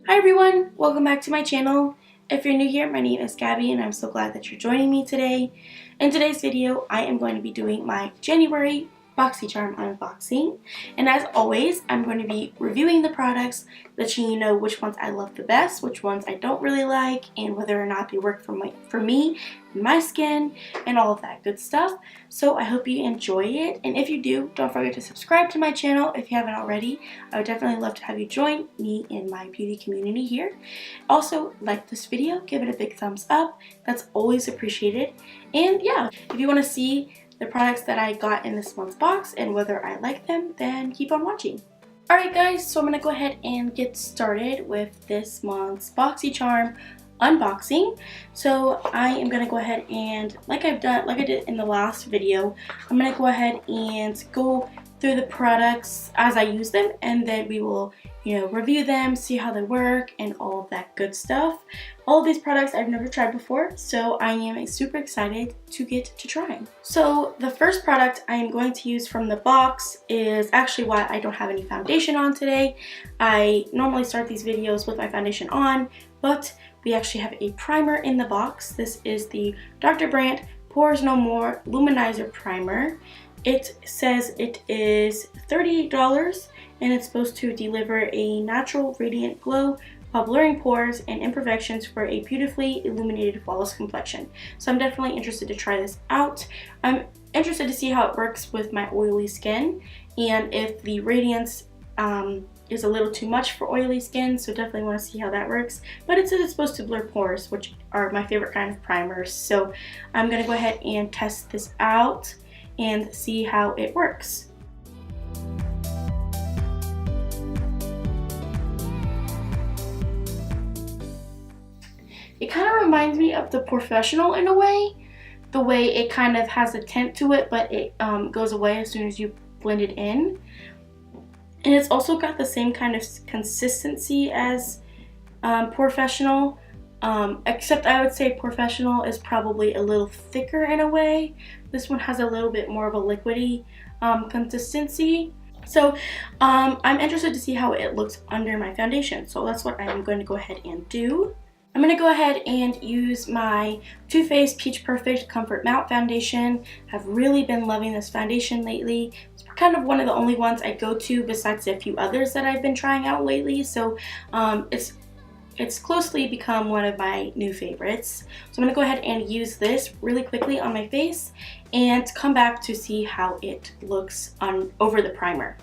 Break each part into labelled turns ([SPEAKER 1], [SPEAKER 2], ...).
[SPEAKER 1] Hi everyone, welcome back to my channel. If you're new here, my name is Gabby and I'm so glad that you're joining me today. In today's video, I am going to be doing my January Boxycharm unboxing. And as always, I'm going to be reviewing the products, letting you know which ones I love the best, which ones I don't really like, and whether or not they work for me, my skin, and all of that good stuff. So I hope you enjoy it, and if you do, don't forget to subscribe to my channel if you haven't already. I would definitely love to have you join me in my beauty community here. Also, like this video, give it a big thumbs up. That's always appreciated. And yeah, if you want to see the products that I got in this month's box and whether I like them, then keep on watching. Alright guys, so I'm going to go ahead and get started with this month's Boxycharm unboxing. So I am going to go ahead and, like I did in the last video, I'm going to go ahead and go through the products as I use them, and then we will, review them, see how they work, and all of that good stuff. All of these products I've never tried before, so I am super excited to get to trying. So the first product I am going to use from the box is actually why I don't have any foundation on today. I normally start these videos with my foundation on, but we actually have a primer in the box. This is the Dr. Brandt Pores No More Luminizer Primer. It says it is $38 and it's supposed to deliver a natural radiant glow while blurring pores and imperfections for a beautifully illuminated flawless complexion. So I'm definitely interested to try this out. I'm interested to see how it works with my oily skin and if the radiance is a little too much for oily skin, so definitely want to see how that works. But it says it's supposed to blur pores, which are my favorite kind of primers. So I'm going to go ahead and test this out and see how it works. It kind of reminds me of the Professional in a way. The way it kind of has a tint to it, but it goes away as soon as you blend it in. And it's also got the same kind of consistency as Professional, except I would say Professional is probably a little thicker in a way. This one has a little bit more of a liquidy consistency. So I'm interested to see how it looks under my foundation. So that's what I'm going to go ahead and do. I'm going to go ahead and use my Too Faced Peach Perfect Comfort Matte Foundation. I've really been loving this foundation lately. It's kind of one of the only ones I go to besides a few others that I've been trying out lately. So it's closely become one of my new favorites. So I'm going to go ahead and use this really quickly on my face and come back to see how it looks over the primer.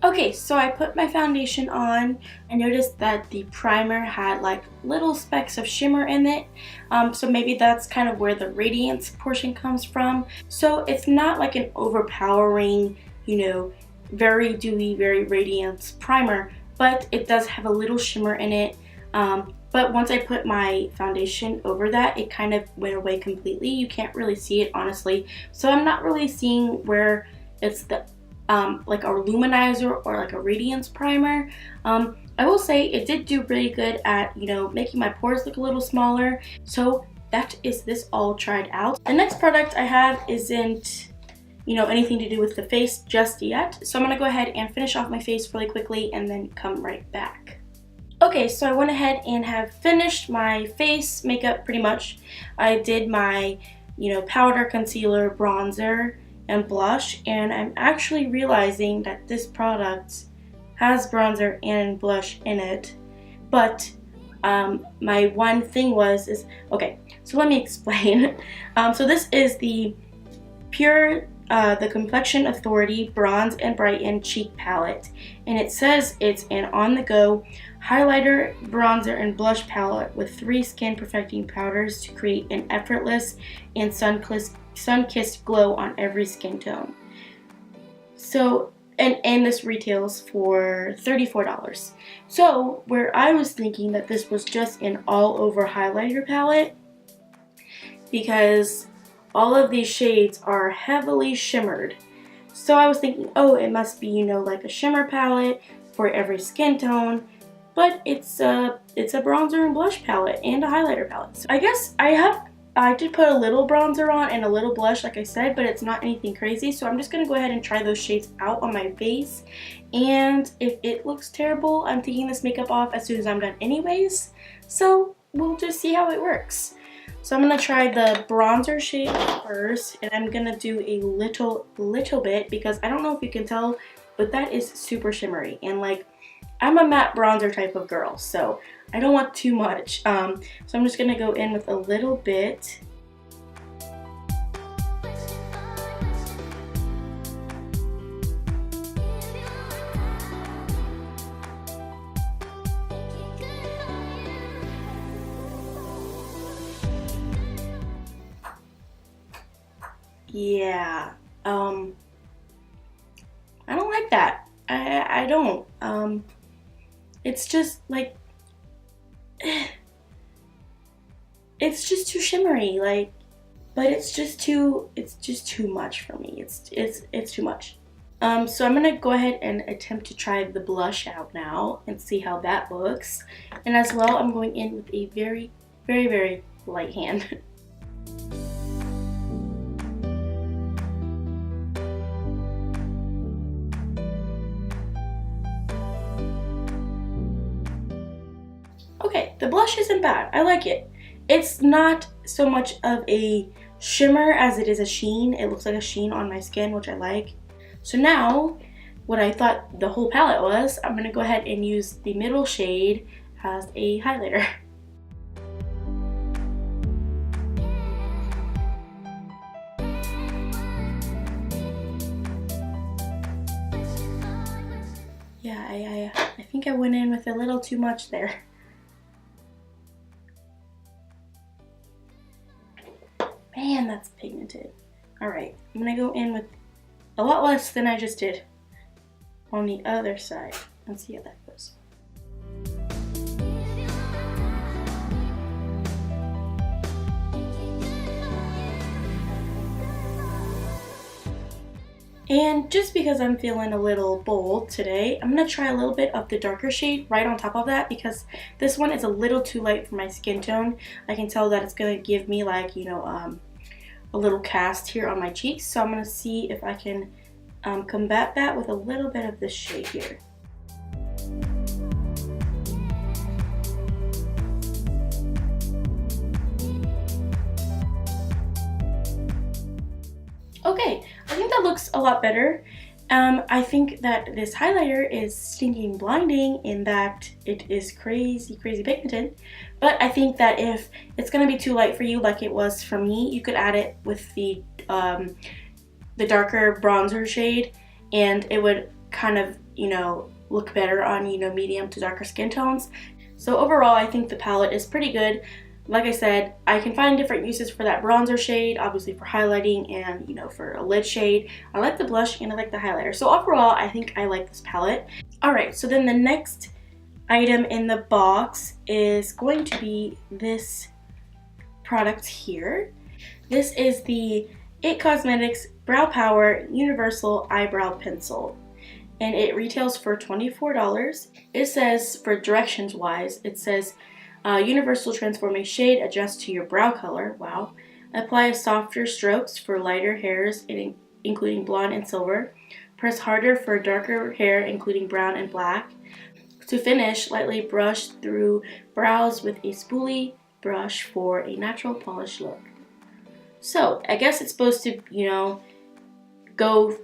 [SPEAKER 1] Okay, so I put my foundation on. I noticed that the primer had like little specks of shimmer in it. So maybe that's kind of where the radiance portion comes from. So it's not like an overpowering, very dewy, very radiant primer, but it does have a little shimmer in it. But once I put my foundation over that, it kind of went away completely. You can't really see it, honestly. So I'm not really seeing where it's the like a luminizer or like a radiance primer. I will say it did do really good at, making my pores look a little smaller. So that is this all tried out. The next product I have isn't, anything to do with the face just yet. So I'm going to go ahead and finish off my face really quickly and then come right back. Okay, so I went ahead and have finished my face makeup pretty much. I did my, powder, concealer, bronzer, and blush, and I'm actually realizing that this product has bronzer and blush in it, but my one thing is okay, so let me explain. So this is the the Complexion Authority Bronze and Brighten Cheek Palette, and it says it's an on-the-go highlighter, bronzer, and blush palette with 3 skin perfecting powders to create an effortless and sun-kissed glow on every skin tone. So, and this retails for $34. So, where I was thinking that this was just an all-over highlighter palette, because all of these shades are heavily shimmered. So I was thinking, oh, it must be, like a shimmer palette for every skin tone. But it's a bronzer and blush palette and a highlighter palette. So I guess I have I did put a little bronzer on and a little blush like I said, but it's not anything crazy. So I'm just going to go ahead and try those shades out on my face. And if it looks terrible, I'm taking this makeup off as soon as I'm done anyways. So we'll just see how it works. So I'm going to try the bronzer shade first, and I'm going to do a little bit because I don't know if you can tell, but that is super shimmery. And like, I'm a matte bronzer type of girl, so I don't want too much. So I'm just going to go in with a little bit. Yeah, I don't like that. I don't. It's just like, it's just too shimmery, like, but it's just too much for me. It's too much. So I'm gonna go ahead and attempt to try the blush out now and see how that looks. And as well, I'm going in with a very, very, very light hand. Okay, the blush isn't bad. I like it. It's not so much of a shimmer as it is a sheen. It looks like a sheen on my skin, which I like. So now, what I thought the whole palette was, I'm going to go ahead and use the middle shade as a highlighter. Yeah, I think I went in with a little too much there. Man, that's pigmented. Alright, I'm going to go in with a lot less than I just did on the other side and see how that goes. And just because I'm feeling a little bold today, I'm going to try a little bit of the darker shade right on top of that because this one is a little too light for my skin tone. I can tell that it's going to give me like, you know, a little cast here on my cheeks. So I'm going to see if I can combat that with a little bit of this shade here. Okay, I think that looks a lot better. I think that this highlighter is stinking blinding in that it is crazy, crazy pigmented. But I think that if it's going to be too light for you like it was for me, you could add it with the darker bronzer shade and it would kind of, you know, look better on, you know, medium to darker skin tones. So overall, I think the palette is pretty good. Like I said, I can find different uses for that bronzer shade, obviously for highlighting and, you know, for a lid shade. I like the blush and I like the highlighter. So overall, I think I like this palette. Alright, so then the next item in the box is going to be this product here. This is the IT Cosmetics Brow Power Universal Eyebrow Pencil. And it retails for $24. It says, for directions wise, it says, universal transform a shade, adjust to your brow color. Wow. Apply softer strokes for lighter hairs, including blonde and silver. Press harder for darker hair, including brown and black. To finish, lightly brush through brows with a spoolie brush for a natural polished look. So, I guess it's supposed to, you know, go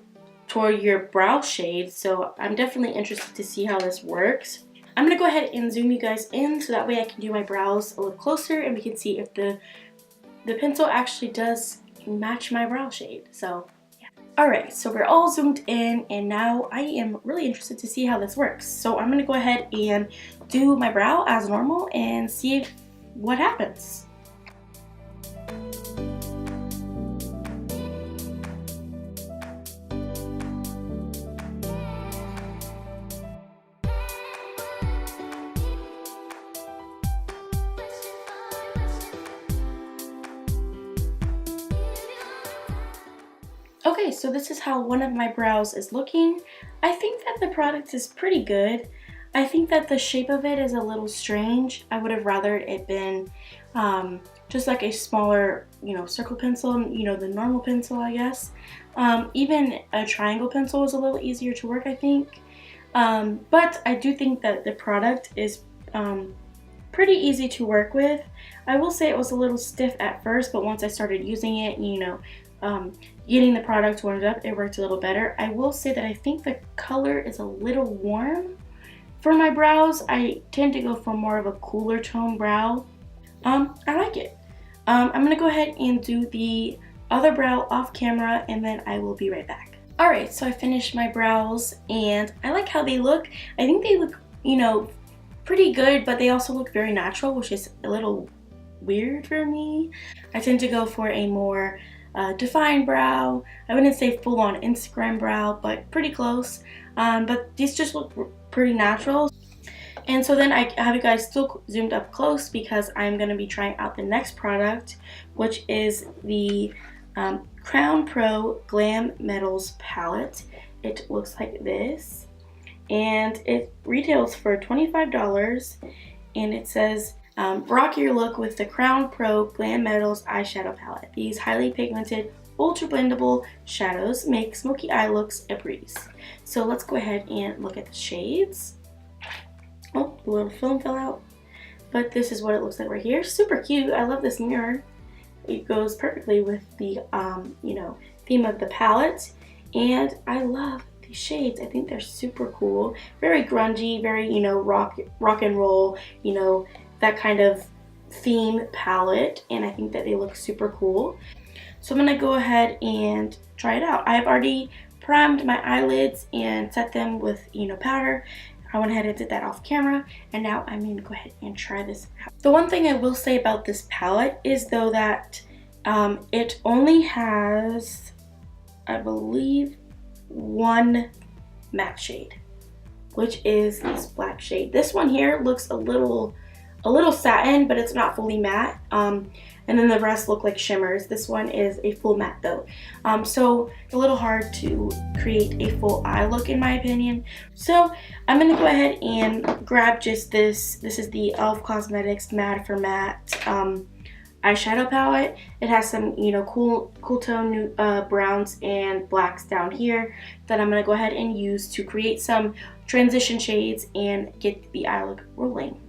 [SPEAKER 1] toward your brow shade. So, I'm definitely interested to see how this works. I'm going to go ahead and zoom you guys in so that way I can do my brows a little closer and we can see if the pencil actually does match my brow shade. So, yeah. Alright, so we're all zoomed in and now I am really interested to see how this works. So I'm going to go ahead and do my brow as normal and see what happens. Okay, so this is how one of my brows is looking. I think that the product is pretty good. I think that the shape of it is a little strange. I would have rathered it been just like a smaller, circle pencil, the normal pencil, I guess. Even a triangle pencil is a little easier to work, I think. But I do think that the product is pretty easy to work with. I will say it was a little stiff at first, but once I started using it, getting the product warmed up, it worked a little better. I will say that I think the color is a little warm for my brows. I tend to go for more of a cooler tone brow. I like it. I'm gonna go ahead and do the other brow off camera, and then I will be right back. Alright, so I finished my brows and I like how they look. I think they look, pretty good, but they also look very natural, which is a little weird for me. I tend to go for a more defined brow. I wouldn't say full-on Instagram brow, but pretty close. But these just look pretty natural. And so then I have you guys still zoomed up close because I'm going to be trying out the next product, which is the Crown Pro Glam Metals palette. It looks like this, and it retails for $25, and it says rock your look with the Crown Pro Glam Metals eyeshadow palette. These highly pigmented, ultra blendable shadows make smoky eye looks a breeze. So let's go ahead and look at the shades. Oh, the little film fell out, but this is what it looks like right here. Super cute. I love this mirror. It goes perfectly with the theme of the palette, and I love these shades. I think they're super cool. Very grungy, very rock and roll, that kind of theme palette, and I think that they look super cool. So I'm gonna go ahead and try it out. I've already primed my eyelids and set them with powder. I went ahead and did that off camera, and now I'm going to go ahead and try this out. The one thing I will say about this palette is though that it only has, I believe, one matte shade, which is this black shade. This one here looks a little satin, but it's not fully matte. And then the rest look like shimmers. This one is a full matte though. So it's a little hard to create a full eye look in my opinion. So I'm gonna go ahead and grab just this. This is the e.l.f. Cosmetics Mad for Matte eyeshadow palette. It has some cool tone browns and blacks down here that I'm gonna go ahead and use to create some transition shades and get the eye look rolling.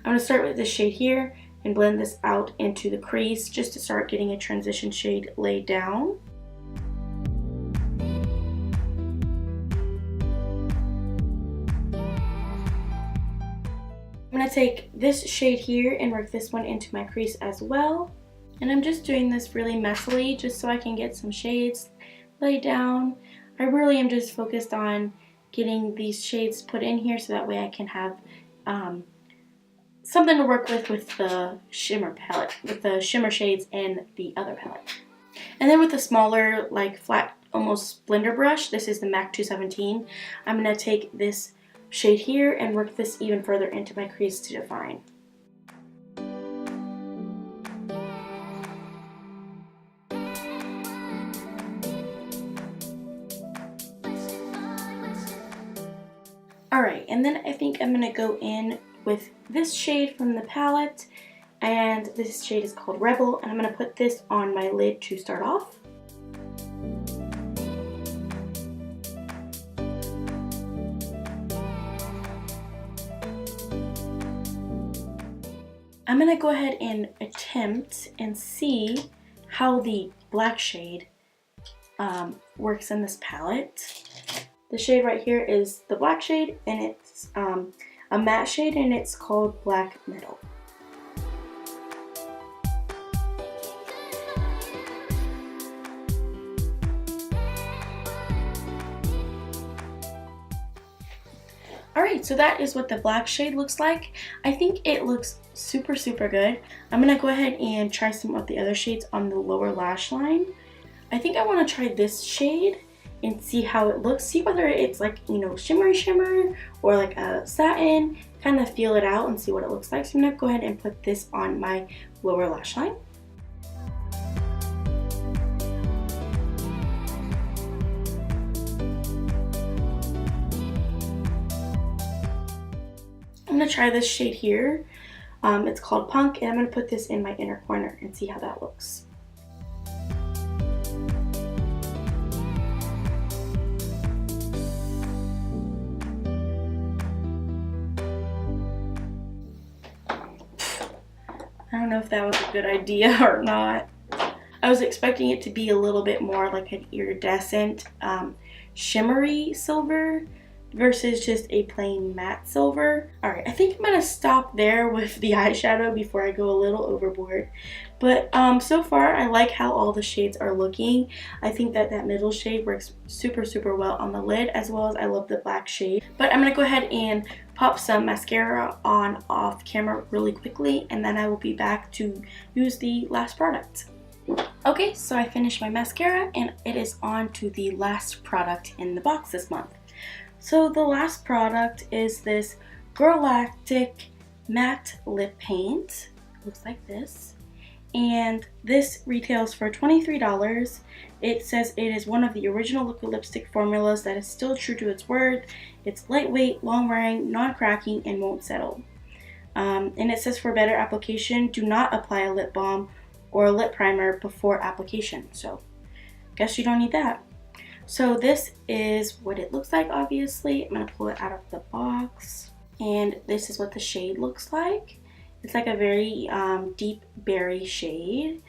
[SPEAKER 1] I'm gonna start with this shade here and blend this out into the crease just to start getting a transition shade laid down. I'm going to take this shade here and work this one into my crease as well. And I'm just doing this really messily just so I can get some shades laid down. I really am just focused on getting these shades put in here so that way I can have something to work with the shimmer palette, with the shimmer shades and the other palette. And then with a smaller, like flat, almost blender brush, this is the MAC 217, I'm going to take this shade here and work this even further into my crease to define. Alright, and then I think I'm going to go in with this shade from the palette, and this shade is called Rebel, and I'm going to put this on my lid to start off. I'm going to go ahead and attempt and see how the black shade works in this palette. The shade right here is the black shade, and it's a matte shade, and it's called Black Metal. Alright, so that is what the black shade looks like. I think it looks super good. I'm going to go ahead and try some of the other shades on the lower lash line. I think I want to try this shade and see how it looks, see whether it's like, shimmer or like a satin, kind of feel it out and see what it looks like. So I'm going to go ahead and put this on my lower lash line. I'm going to try this shade here. It's called Punk, and I'm going to put this in my inner corner and see how that looks. I don't know if that was a good idea or not. I was expecting it to be a little bit more like an iridescent, shimmery silver versus just a plain matte silver. Alright, I think I'm going to stop there with the eyeshadow before I go a little overboard. But so far, I like how all the shades are looking. I think that that middle shade works super, super well on the lid, as well as I love the black shade. But I'm going to go ahead and pop some mascara on off camera really quickly, and then I will be back to use the last product. Okay, so I finished my mascara, and it is on to the last product in the box this month. So the last product is this Girlactik matte lip paint. Looks like this. And this retails for $23. It says it is one of the original liquid lipstick formulas that is still true to its word. It's lightweight, long-wearing, non-cracking, and won't settle. And it says for better application, do not apply a lip balm or a lip primer before application. So, guess you don't need that. So this is what it looks like, obviously. I'm going to pull it out of the box. And this is what the shade looks like. It's like a very deep berry shade.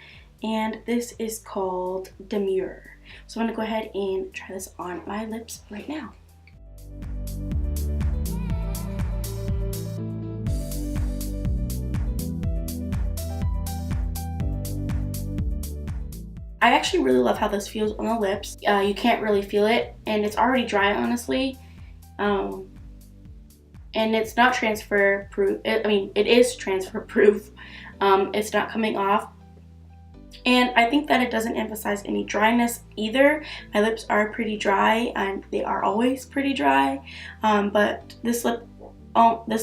[SPEAKER 1] And this is called Demure. So I'm going to go ahead and try this on my lips right now. I actually really love how this feels on the lips. You can't really feel it, and it's already dry, honestly. And it's not transfer proof. It is transfer proof. It's not coming off. And I think that it doesn't emphasize any dryness either. My lips are pretty dry, and they are always pretty dry. But this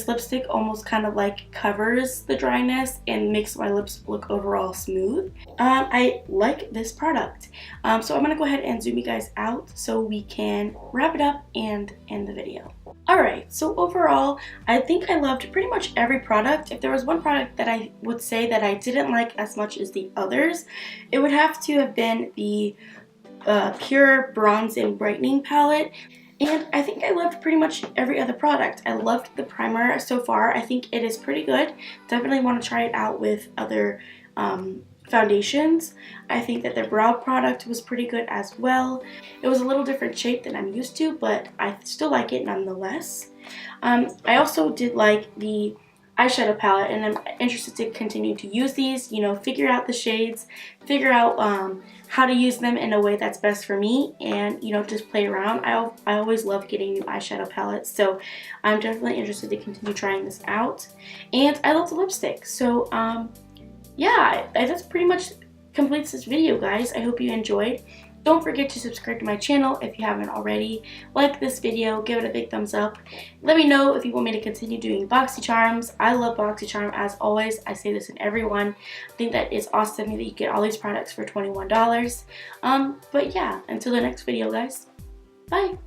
[SPEAKER 1] lipstick almost kind of like covers the dryness and makes my lips look overall smooth. I like this product. So I'm going to go ahead and zoom you guys out so we can wrap it up and end the video. Alright, so overall, I think I loved pretty much every product. If there was one product that I would say that I didn't like as much as the others, it would have to have been the Pure Bronze and Brightening palette. And I think I loved pretty much every other product. I loved the primer so far. I think it is pretty good. Definitely want to try it out with other foundations. I think that the brow product was pretty good as well. It was a little different shape than I'm used to, but I still like it nonetheless. I also did like the eyeshadow palette, and I'm interested to continue to use these, you know, figure out the shades, figure out how to use them in a way that's best for me, and, you know, just play around. I always love getting new eyeshadow palettes, so I'm definitely interested to continue trying this out. And I love the lipstick, so yeah, that's pretty much completes this video, guys. I hope you enjoyed. Don't forget to subscribe to my channel if you haven't already. Like this video, give it a big thumbs up. Let me know if you want me to continue doing Boxycharms. I love Boxycharm as always. I say this in every one. I think that it's awesome that you get all these products for $21. But yeah, until the next video, guys. Bye.